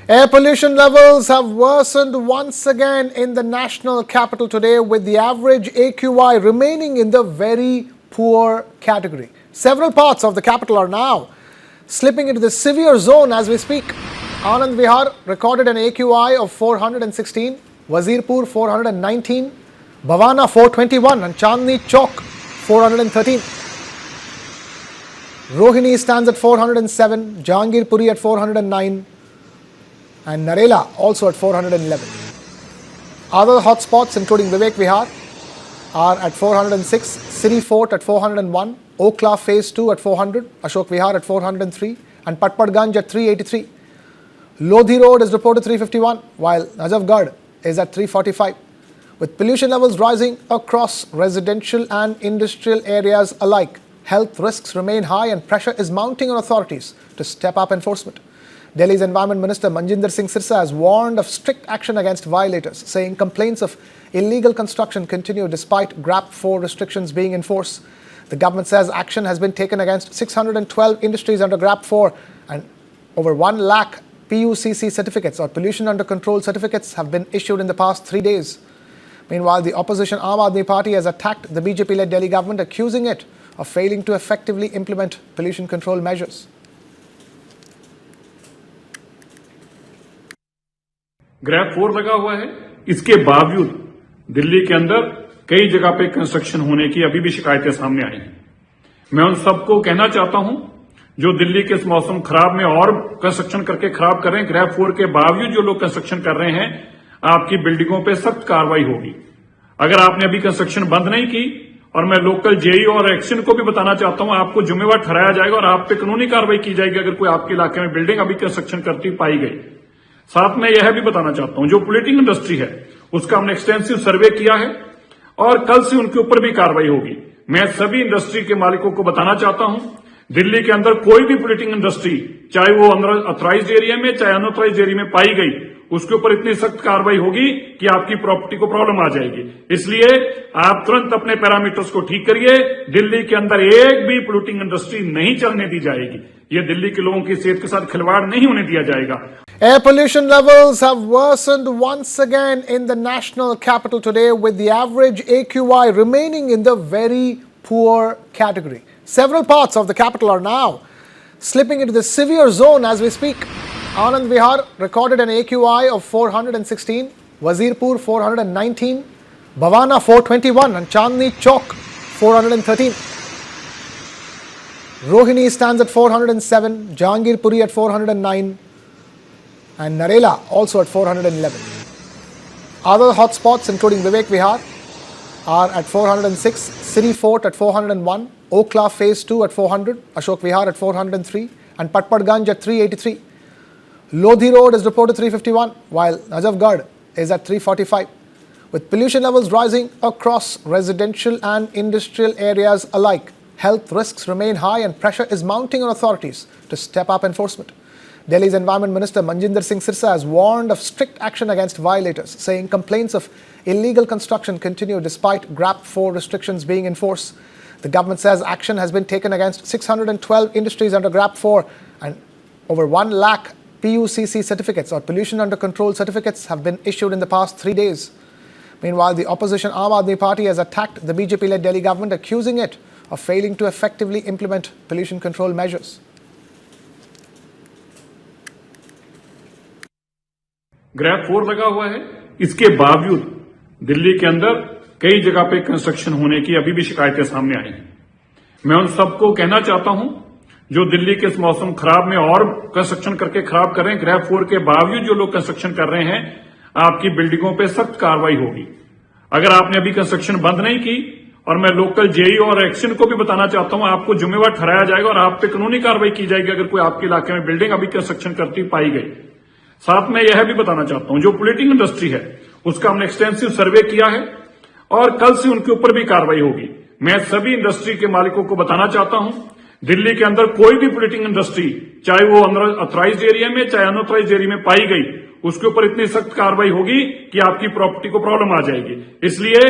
Air pollution levels have worsened once again in the national capital today, with the average AQI remaining in the very poor category. Several parts of the capital are now slipping into the severe zone as we speak. Anand Vihar recorded an AQI of 416, Wazirpur 419, Bhavana 421 and Chandni Chowk 413. Rohini stands at 407, Jahangir Puri at 409 and Narela also at 411. Other hotspots including Vivek Vihar are at 406, City Fort at 401, Okla Phase 2 at 400, Ashok Vihar at 403 and Patparganj at 383. Lodhi Road is reported 351 while Najafgarh is at 345. With pollution levels rising across residential and industrial areas alike, health risks remain high and pressure is mounting on authorities to step up enforcement. Delhi's Environment Minister Manjinder Singh Sirsa has warned of strict action against violators, saying complaints of illegal construction continue despite GRAP 4 restrictions being enforced. The government says action has been taken against 612 industries under GRAP 4 and over 1 lakh PUCC certificates or pollution under control certificates have been issued in the past 3 days. Meanwhile, the opposition Aam Aadmi Party has attacked the BJP-led Delhi government, accusing it of failing to effectively implement pollution control measures. Grab 4 लगा हुआ है, इसके बावजूद दिल्ली के अंदर कई जगह पे कंस्ट्रक्शन होने की अभी भी शिकायतें सामने आई हैं। मैं उन सबको कहना चाहता हूं जो दिल्ली के इस मौसम खराब में और कंस्ट्रक्शन करके खराब कर रहे हैं, ग्रैप 4 के बावजूद जो लोग कंस्ट्रक्शन कर रहे हैं, आपकी बिल्डिंगों पे सख्त कार्रवाई होगी। अगर आपने अभी कंस्ट्रक्शन बंद नहीं की, और मैं लोकल जेई और एक्शन को भी बताना चाहता हूं, आपको जिम्मेवार ठहराया जाएगा और आप पे कानूनी कार्रवाई की जाएगी अगर कोई आपके इलाके में बिल्डिंग अभी कंस्ट्रक्शन करती पाई गई। साथ में यह भी बताना चाहता हूं, जो पोल्यूटिंग इंडस्ट्री है उसका हमने एक्सटेंसिव सर्वे किया है और कल से उनके ऊपर भी कार्रवाई होगी। मैं सभी इंडस्ट्री के मालिकों को बताना चाहता हूं, दिल्ली के अंदर कोई भी पोल्यूटिंग इंडस्ट्री, चाहे वो ऑथराइज्ड एरिया में चाहे अनऑथराइज्ड एरिया में पाई गई, उसके ऊपर इतनी सख्त कार्रवाई होगी कि आपकी प्रॉपर्टी को प्रॉब्लम आ जाएगी। इसलिए आप तुरंत अपने पैरामीटर्स को ठीक करिए। दिल्ली के अंदर एक भी पोल्यूटिंग इंडस्ट्री नहीं चलने दी जाएगी। ये दिल्ली के लोगों की सेहत के साथ खिलवाड़ नहीं होने दिया जाएगा। Air pollution levels have worsened once again in the national capital today, with the average AQI remaining in the very poor category. Several parts of the capital are now slipping into the severe zone as we speak. Anand Vihar recorded an AQI of 416, Wazirpur 419, Bhavana 421 and Chandni Chowk 413. Rohini stands at 407, Jahangir Puri at 409 and Narela also at 411. Other hotspots including Vivek Vihar are at 406, City Fort at 401, Okla Phase 2 at 400, Ashok Vihar at 403 and Patparganj at 383. Lodhi Road is reported 351 while Najafgarh is at 345. With pollution levels rising across residential and industrial areas alike, health risks remain high and pressure is mounting on authorities to step up enforcement. Delhi's Environment Minister Manjinder Singh Sirsa has warned of strict action against violators, saying complaints of illegal construction continue despite GRAP 4 restrictions being enforced. The government says action has been taken against 612 industries under GRAP 4 and over 1 lakh PUCC certificates or pollution under control certificates have been issued in the past 3 days. Meanwhile, the opposition Aam Aadmi Party has attacked the BJP-led Delhi government, accusing it of failing to effectively implement pollution control measures. Grab 4 लगा हुआ है, इसके बावजूद दिल्ली के अंदर कई जगह पे कंस्ट्रक्शन होने की अभी भी शिकायतें सामने आई हैं। मैं उन सबको कहना चाहता हूं जो दिल्ली के इस मौसम खराब में और कंस्ट्रक्शन करके खराब कर रहे हैं, ग्रैप 4 के बावजूद जो लोग कंस्ट्रक्शन कर रहे हैं, आपकी बिल्डिंगों पे सख्त कार्रवाई होगी। अगर आपने अभी कंस्ट्रक्शन बंद नहीं की, और मैं लोकल जेई और एक्शन को भी बताना चाहता हूं, आपको जिम्मेवार ठहराया जाएगा और आप पे कानूनी कार्रवाई की जाएगी अगर कोई आपके इलाके में बिल्डिंग अभी कंस्ट्रक्शन करती पाई गई। साथ में यह भी बताना चाहता हूं, जो पोल्यूटिंग इंडस्ट्री है उसका हमने एक्सटेंसिव सर्वे किया है और कल से उनके ऊपर भी कार्रवाई होगी। मैं सभी इंडस्ट्री के मालिकों को बताना चाहता हूं, दिल्ली के अंदर कोई भी पोल्यूटिंग इंडस्ट्री, चाहे वो ऑथराइज्ड एरिया में चाहे अनऑथराइज्ड एरिया में पाई गई, उसके ऊपर इतनी सख्त कार्रवाई होगी कि आपकी प्रॉपर्टी को प्रॉब्लम आ जाएगी। इसलिए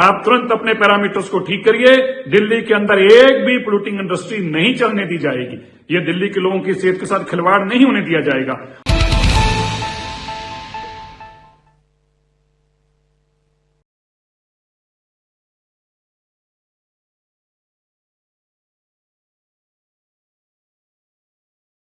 आप तुरंत अपने पैरामीटर्स को ठीक करिए। दिल्ली के अंदर एक भी पोल्यूटिंग इंडस्ट्री नहीं चलने दी जाएगी। ये दिल्ली के लोगों की सेहत के साथ खिलवाड़ नहीं होने दिया जाएगा।